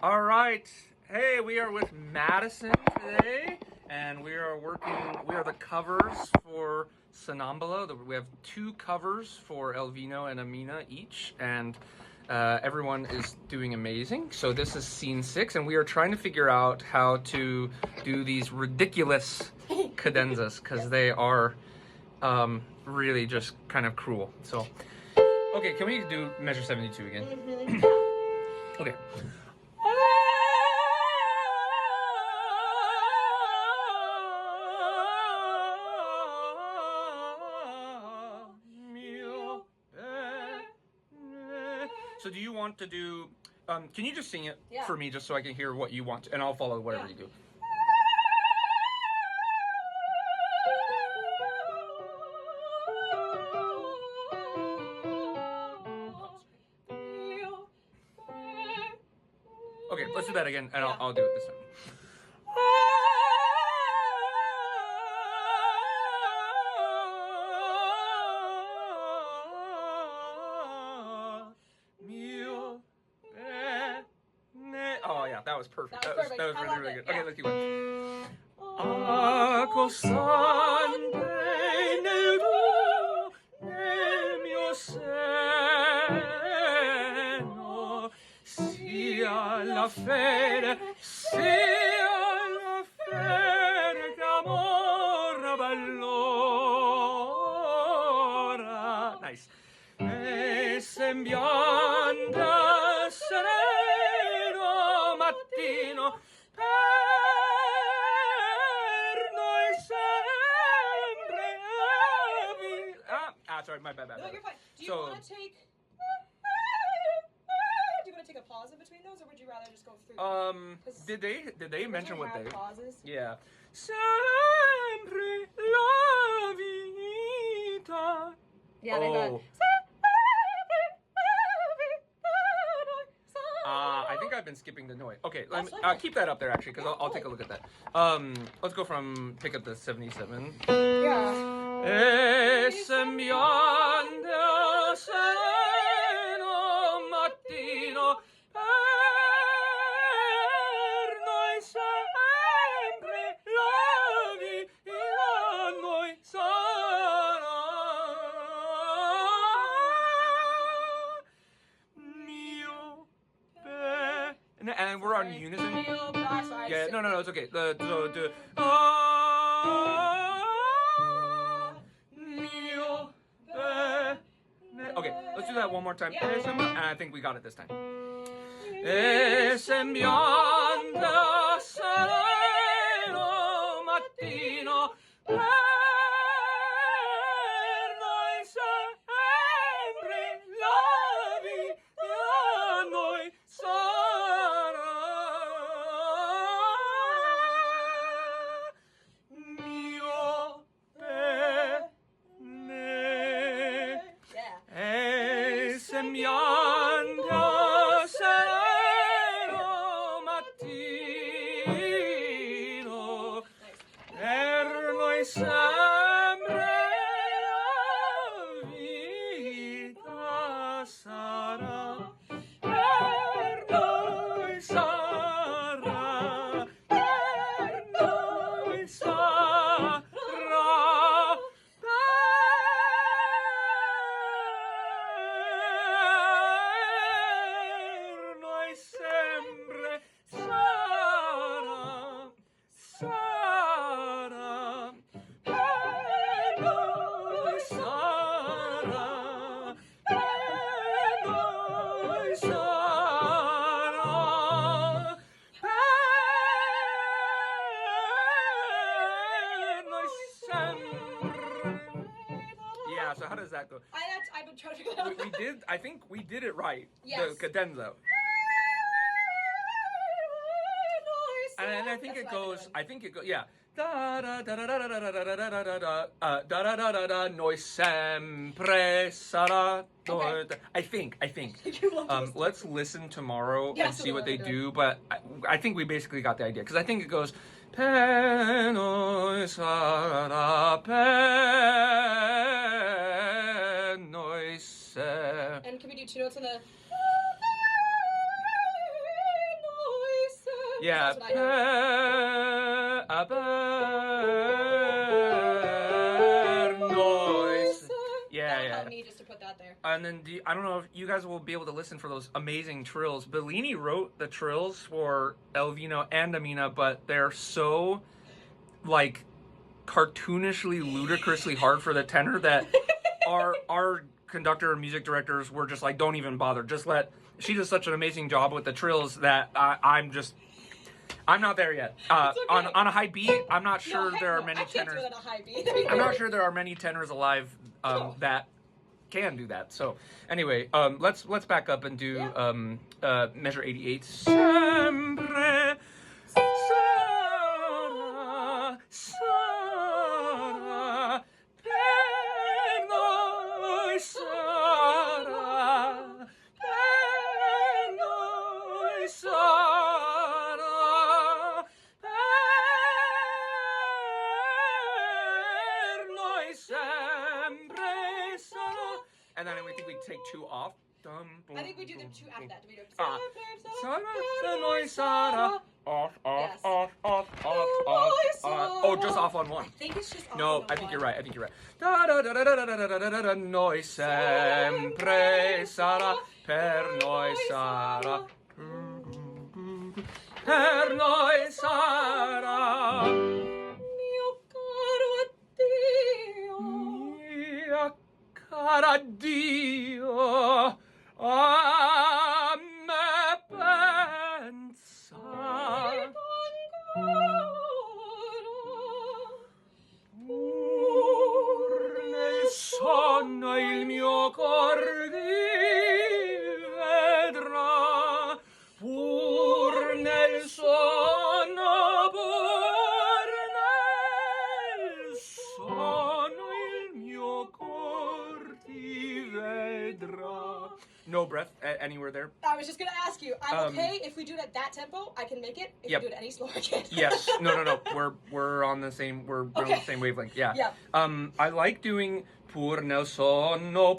All right. Hey, we are with Madison today, and we are the covers for Sonnambula. We have two covers for Elvino and Amina each, and everyone is doing amazing. So this is scene 6, and we are trying to figure out how to do these ridiculous cadenzas, because they are really just kind of cruel. So, okay, can we do measure 72 again? Okay. So do you want to do, can you just sing it for me just so I can hear what you want, and I'll follow whatever you do. Okay, let's do that again, and I'll do it this time. Oh yeah, that was perfect. That was really, really good. Okay, let's keep going. Accostanti nel tuo, nel mio seno, sia la fede d'amor bellora. Nice. E sembianta sereno mattino per noi sempre sorry, my bad. No, you're fine. Do you want to take... Do you want to take a pause in between those, or would you rather just go through? Did they mention what they... pauses? Yeah. Sempre la vita. Yeah, they got... I think I've been skipping the noise. Okay, let me keep that up there actually, because I'll take a look at that. Let's go from pick up the 77. Yeah. E sembiante sereno mattino per noi sempre la vita noi sarà mio bene. And we're on unison. Yeah, no, it's okay. Okay, let's do that one more time. And I think we got it this time. E sembiante sereno mattino per noi sempre la vita noi sarà mio bene. E sembiante sereno mattino per noi sempre la vita sarà, per noi sarà, per noi sarà. Sempre sarà, per noi sarà, per noi sarà, per noi sempre. Yeah, so how does that go? I've been trying to figure that out. I think we did it right. Yes. The cadenza. And I think it goes, yeah. Da da da da da da da da da da da da da da noi sempre sarà. I think. Let's listen tomorrow and see what they do, but I think we basically got the idea, because I think it goes per noi sarà, per noi sarà. And can we do two notes on the... Yeah. That's what I Yeah, That'll help me just to put that there. And then I don't know if you guys will be able to listen for those amazing trills. Bellini wrote the trills for El Vino and Amina, but they're so like cartoonishly, ludicrously hard for the tenor that our conductor and music directors were just like, don't even bother. Just let. She does such an amazing job with the trills that I'm not there yet. Okay. On a high B, I'm not sure there are many I can't tenors. do it on a high B. I'm not sure there are many tenors alive that can do that. So anyway, let's back up and do measure 88. Sempre sarà, sarà, per noi sarà, per noi sarà, per noi sempre sarà. And then I think we take 2 off. I think we do the 2 after that. Do we do Off, Yes. off. Oh, just off on 1. I think it's just off No, on I think one. you're right. Da da da da da da da da da da. Noi sempre sarà, per noi sarà, per noi sarà. Mio caro addio. Mia cara Dio, a me pensa. Pur nel sonno il mio cor ti vedrà, pur nel sonno, pur nel sonno il mio cor ti vedrà. No breath anywhere there. I was just gonna ask you. I'm Um, okay if we do it at that tempo. I can make it. If Yep. we do it any slower, I can't. Yes. No. We're on the same. We're on the same wavelength. Yeah. Yeah. I like doing pur nel sonno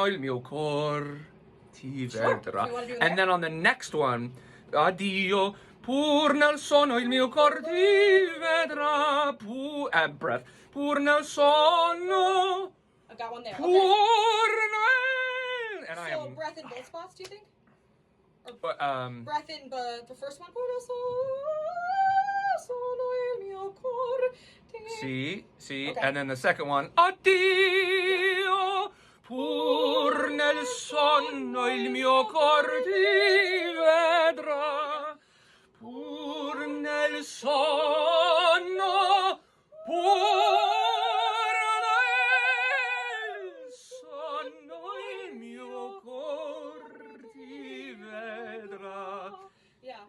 il mio cor ti vedrà. You wanna do it And there? then on the next one, addio, pur nel sonno il mio cor ti vedrà. Breath. Pur nel sonno. I've got one there. Pur Okay. nel. And I So am. breath in both spots, do you think? Breath. Breath in the first one. Pur nel sonno il mio cor ti- See, Okay. and then the second one, addio, pur nel sonno il mio cor ti vedrà, pur nel sonno, pur nel sonno il mio cor ti vedrà.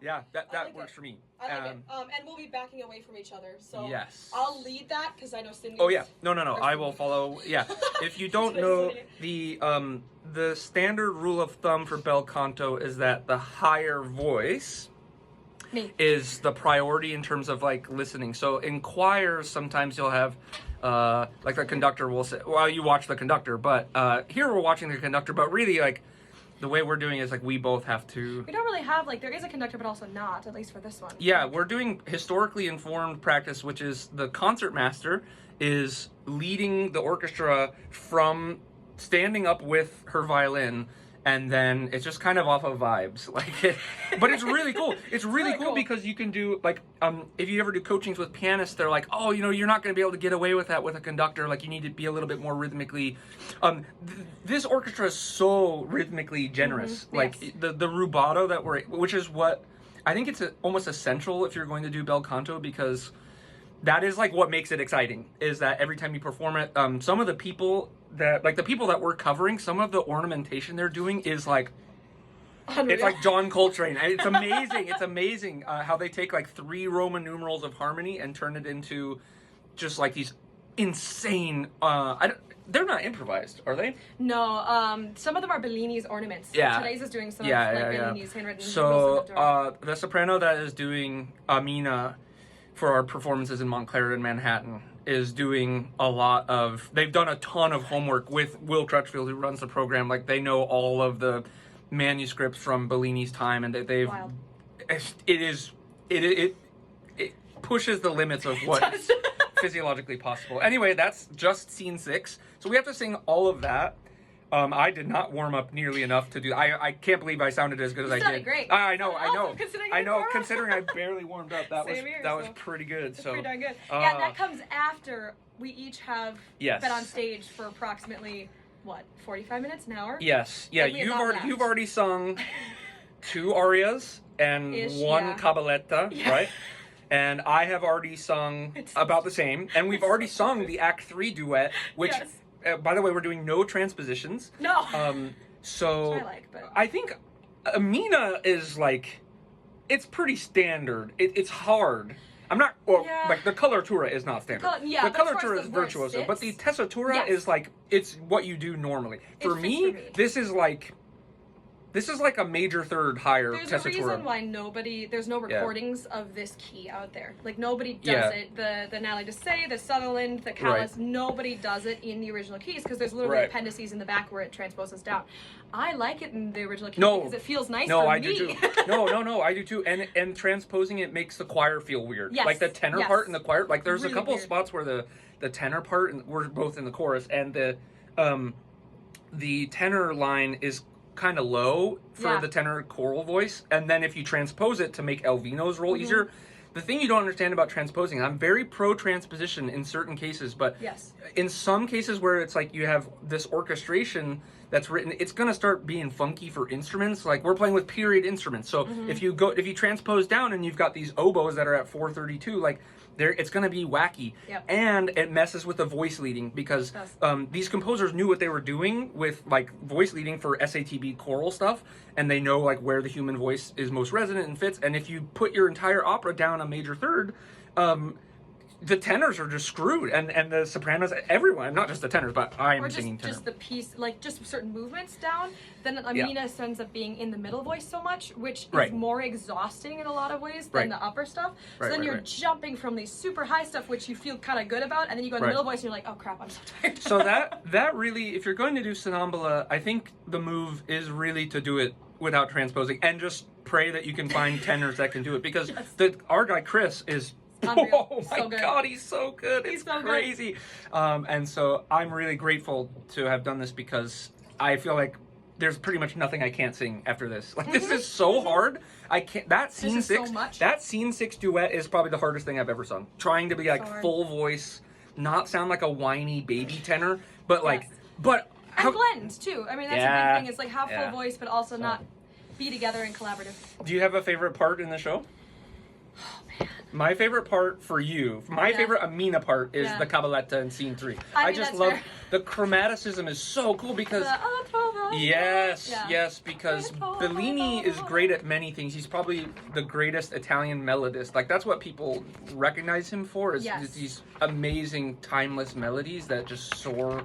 Yeah, that like works it. for me. I like it. And we'll be backing away from each other. So Yes. I'll lead that because I know Cindy. Oh yeah, no. I will follow. Yeah, if you don't know the standard rule of thumb for bel canto is that the higher voice is the priority in terms of like listening. So in choirs, sometimes you'll have like the conductor will say, "Well, you watch the conductor," but here we're watching the conductor. But really, like the way we're doing it is like we both have to. We don't really have like there is a conductor, but also not, at least for this one. Yeah, we're doing historically informed practice, which is the concertmaster is leading the orchestra from standing up with her violin, and then it's just kind of off of vibes. Like, but it's really cool. It's really cool because you can do like if you ever do coachings with pianists, they're like, oh, you're not going to be able to get away with that with a conductor. Like, you need to be a little bit more rhythmically. This orchestra is so rhythmically generous. Mm-hmm. Like Yes. the rubato that which is what I think it's almost essential if you're going to do bel canto, because that is like what makes it exciting, is that every time you perform it, some of the people that we're covering, some of the ornamentation they're doing is like, it's like John Coltrane. And it's amazing. It's amazing how they take like 3 Roman numerals of harmony and turn it into just like these insane, they're not improvised, are they? No, some of them are Bellini's ornaments. Yeah. Today's is doing some Yeah, of yeah, yeah. Bellini's handwritten. So rules of the door. the soprano that is doing Amina for our performances in Montclair and Manhattan is doing a lot of, they've done a ton of homework with Will Crutchfield, who runs the program. Like, they know all of the manuscripts from Bellini's time, and they've Wild. it pushes the limits of what is physiologically possible. Anyway, that's just scene 6. So we have to sing all of that. I did not warm up nearly enough to do. I can't believe I sounded as good as I did. Great. I know. Considering I barely warmed up. That was pretty good. Pretty darn good. Yeah, that comes after we each have been on stage for approximately 45 minutes, an hour. Yes. Yeah. You've already sung 2 arias and 1 cabaletta, right? And I have already sung about the same, and we've already sung the Act 3 duet, which. Yes. By the way, we're doing no transpositions. No. So but I think Amina is like, it's pretty standard. It's hard. I'm not. Well, like the coloratura is not standard. The coloratura is virtuoso, but the tessitura is like it's what you do normally. For me, this is like a major third higher tessitura. There's a reason why there's no recordings of this key out there. Like, nobody does it. The Natalie Dessay, the Sutherland, the Callis, nobody does it in the original keys because there's literally appendices in the back where it transposes down. I like it in the original keys because it feels nice for me. I do too. No, I do too. And transposing it makes the choir feel weird. Yes. Like the tenor part in the choir, like there's really a couple of spots where the tenor part, and we're both in the chorus, and the tenor line is kind of low for the tenor choral voice, and then if you transpose it to make Elvino's role easier, the thing you don't understand about transposing, I'm very pro transposition in certain cases, but in some cases where it's like you have this orchestration that's written, it's going to start being funky for instruments. Like we're playing with period instruments, so if you transpose down and you've got these oboes that are at 432, like it's going to be wacky, and it messes with the voice leading because these composers knew what they were doing with like voice leading for SATB choral stuff, and they know like where the human voice is most resonant and fits. And if you put your entire opera down a major third, the tenors are just screwed, and the sopranos, everyone, not just the tenors, but I'm singing tenor. Just the piece, like just certain movements down, then Amina ends up being in the middle voice so much, which is more exhausting in a lot of ways than the upper stuff. So then you're jumping from these super high stuff, which you feel kind of good about, and then you go in the middle voice and you're like, oh crap, I'm so tired. So that really, if you're going to do Sonnambula, I think the move is really to do it without transposing, and just pray that you can find tenors that can do it, because our guy Chris is unreal. Oh my God, he's so good. It's so crazy. And so I'm really grateful to have done this because I feel like there's pretty much nothing I can't sing after this. Like this is so hard. I can't. That scene 6 duet is probably the hardest thing I've ever sung. Trying to be like full voice, not sound like a whiny baby tenor, but like, and blend too. I mean, that's a big thing. It's like have full voice, but also not be together and collaborative. Do you have a favorite part in the show? My favorite part for you, favorite Amina part is the cabaletta in scene 3. I just love the chromaticism is so cool because because Bellini is great at many things. He's probably the greatest Italian melodist. Like that's what people recognize him for is these amazing timeless melodies that just soar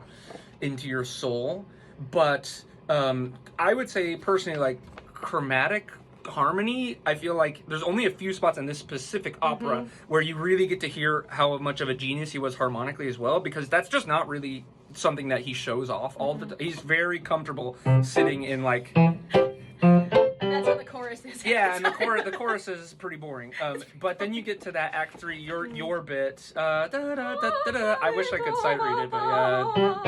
into your soul. But I would say personally, like chromatic harmony, I feel like there's only a few spots in this specific opera where you really get to hear how much of a genius he was harmonically as well, because that's just not really something that he shows off all the time. He's very comfortable sitting in like, and that's what the chorus is. And the chorus is pretty boring. But then you get to that Act 3, your bit. I wish I could sight read it, but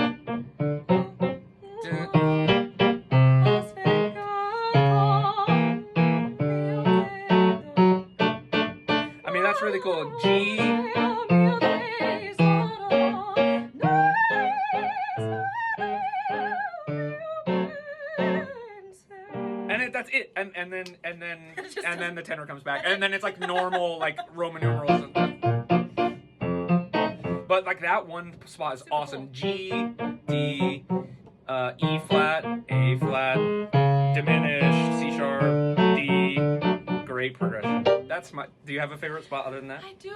that's really cool. G. And that's it. And then the tenor comes back. And then it's like normal like Roman numerals. But like that one spot is awesome. G, D, E flat, A flat, diminished, C sharp, D. Great progression. Do you have a favorite spot other than that? I do.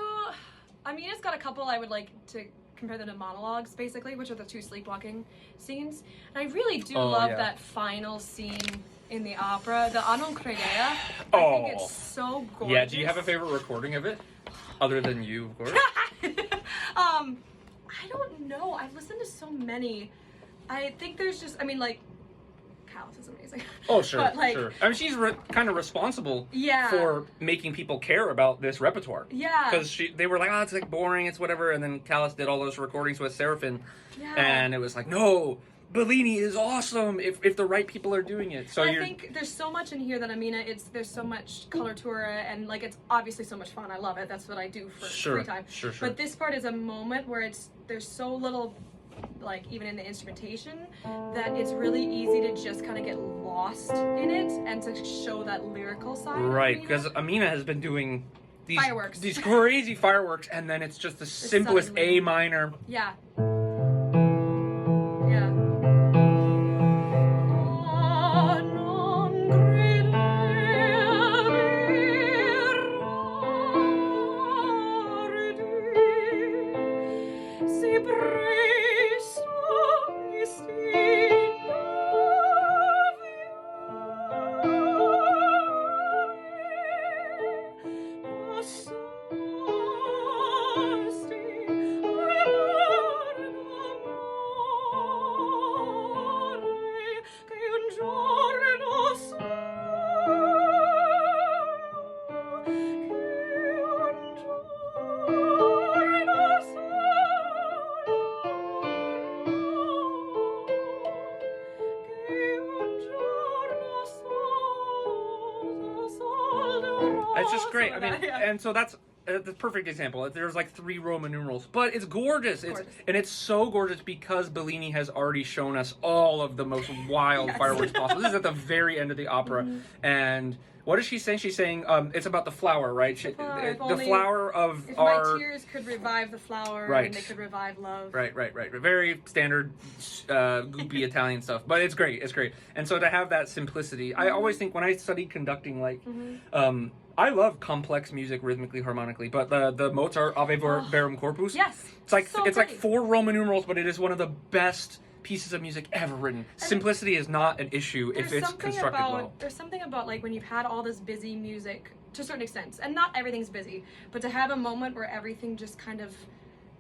I mean, it's got a couple I would like to compare them to monologues, basically, which are the 2 sleepwalking scenes. And I really do love that final scene in the opera, the A non credea. I think it's so gorgeous. Yeah, do you have a favorite recording of it? Other than you, of course. I don't know. I've listened to so many. I think there's just, I mean, like, Callis is amazing. Oh, sure, but, like, sure. I mean, she's kind of responsible yeah. for making people care about this repertoire. Yeah. Because they were like, oh, it's like boring, it's whatever. And then Callis did all those recordings with Seraphin. Yeah. And it was like, no, Bellini is awesome if the right people are doing it. So I think there's so much in here that Amina, there's so much color to her, and like it's obviously so much fun. I love it. That's what I do for free time. Sure. But this part is a moment where there's so little, like even in the instrumentation, that it's really easy to just kind of get lost in it and to show that lyrical side. Right, because Amina has been doing these crazy fireworks, and then it's just the simplest A minor. Yeah. It's just great. I mean, and so that's the perfect example. There's like 3 Roman numerals, but it's gorgeous. And it's so gorgeous because Bellini has already shown us all of the most wild fireworks possible. This is at the very end of the opera, and what is she saying? She's saying it's about the flower, right? The flower of if our... my tears could revive the flower, right. And they could revive love. Right. Very standard, goopy Italian stuff, but it's great. It's great. And so to have that simplicity, I always think when I studied conducting, like, I love complex music rhythmically, harmonically, but the Mozart Ave Verum Corpus, yes, it's like so like 4 Roman numerals, but it is one of the best pieces of music ever written. And simplicity is not an issue if it's constructed well. There's something about like when you've had all this busy music to a certain extent, and not everything's busy, but to have a moment where everything just kind of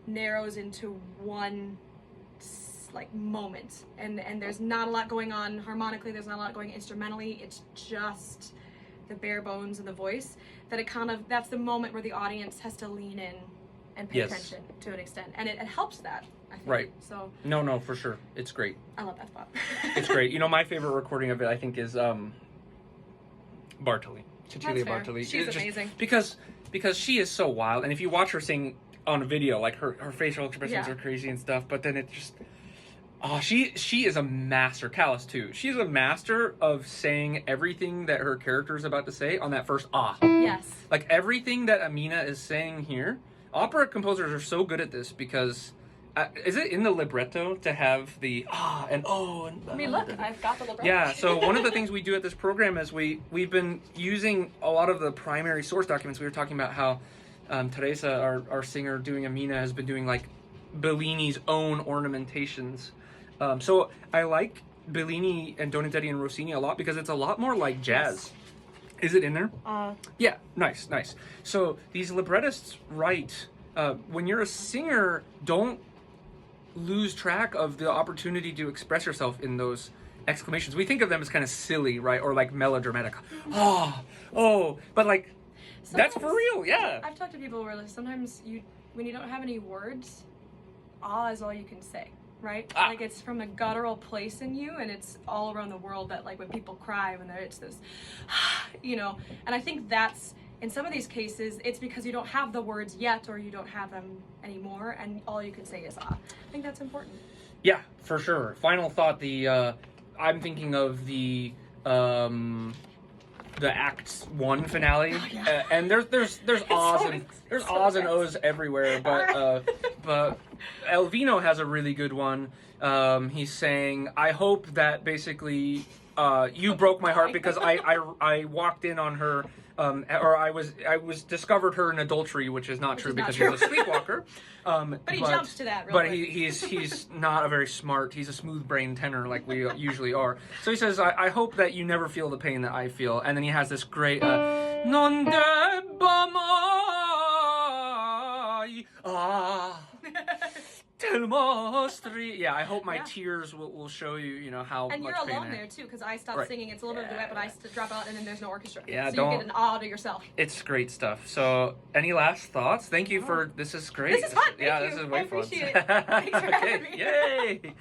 narrows into one like moment, and there's not a lot going on harmonically, there's not a lot going instrumentally, it's just the bare bones and the voice, that it kind of, that's the moment where the audience has to lean in and pay attention to an extent, and it helps that, I think. Right. So no, for sure, it's great. I love that spot. It's great. You know, my favorite recording of it, I think, is Bartoli. Cecilia Bartoli. She's amazing. Because she is so wild, and if you watch her sing on a video, like her facial expressions are crazy and stuff, but then it just... Oh, she is a master. Callis too. She's a master of saying everything that her character is about to say on that first ah. Yes. Like everything that Amina is saying here. Opera composers are so good at this because is it in the libretto to have the ah and oh and I mean, look, I've got the libretto. Yeah. So one of the things we do at this program is we've been using a lot of the primary source documents. We were talking about how Teresa, our singer doing Amina, has been doing like Bellini's own ornamentations. So I like Bellini and Donizetti and Rossini a lot because it's a lot more like jazz. Is it in there? Yeah, nice. So these librettists write, when you're a singer, don't lose track of the opportunity to express yourself in those exclamations. We think of them as kind of silly, right? Or like melodramatic. Oh, but like, sometimes, that's for real, yeah. I've talked to people where like, sometimes when you don't have any words, ah is all you can say. Right? Like it's from a guttural place in you, and it's all around the world that like when people cry, when it's this, you know, and I think that's, in some of these cases, it's because you don't have the words yet, or you don't have them anymore, and all you can say is ah. I think that's important. Yeah, for sure. Final thought, I'm thinking of the Act 1 finale, and there's ahs and ohs everywhere, but Elvino has a really good one. He's saying, I hope that basically you broke my heart because I walked in on her, or I was discovered her in adultery, which is not true because he's a sleepwalker. But he jumps to that. But he's not a very smart. He's a smooth-brained tenor like we usually are. So he says, I hope that you never feel the pain that I feel. And then he has this great non debba mai il mostri. Yeah, I hope my tears will show you, you know, how and much you're pain alone I there too, because I stopped singing. It's a little bit of a duet, but I drop out, and then there's no orchestra. Yeah, so you get an awe to yourself. It's great stuff. So, any last thoughts? Thank you for this is great. This is fun. Thank you. This is way I appreciate fun. it. Thanks for having me. Yay!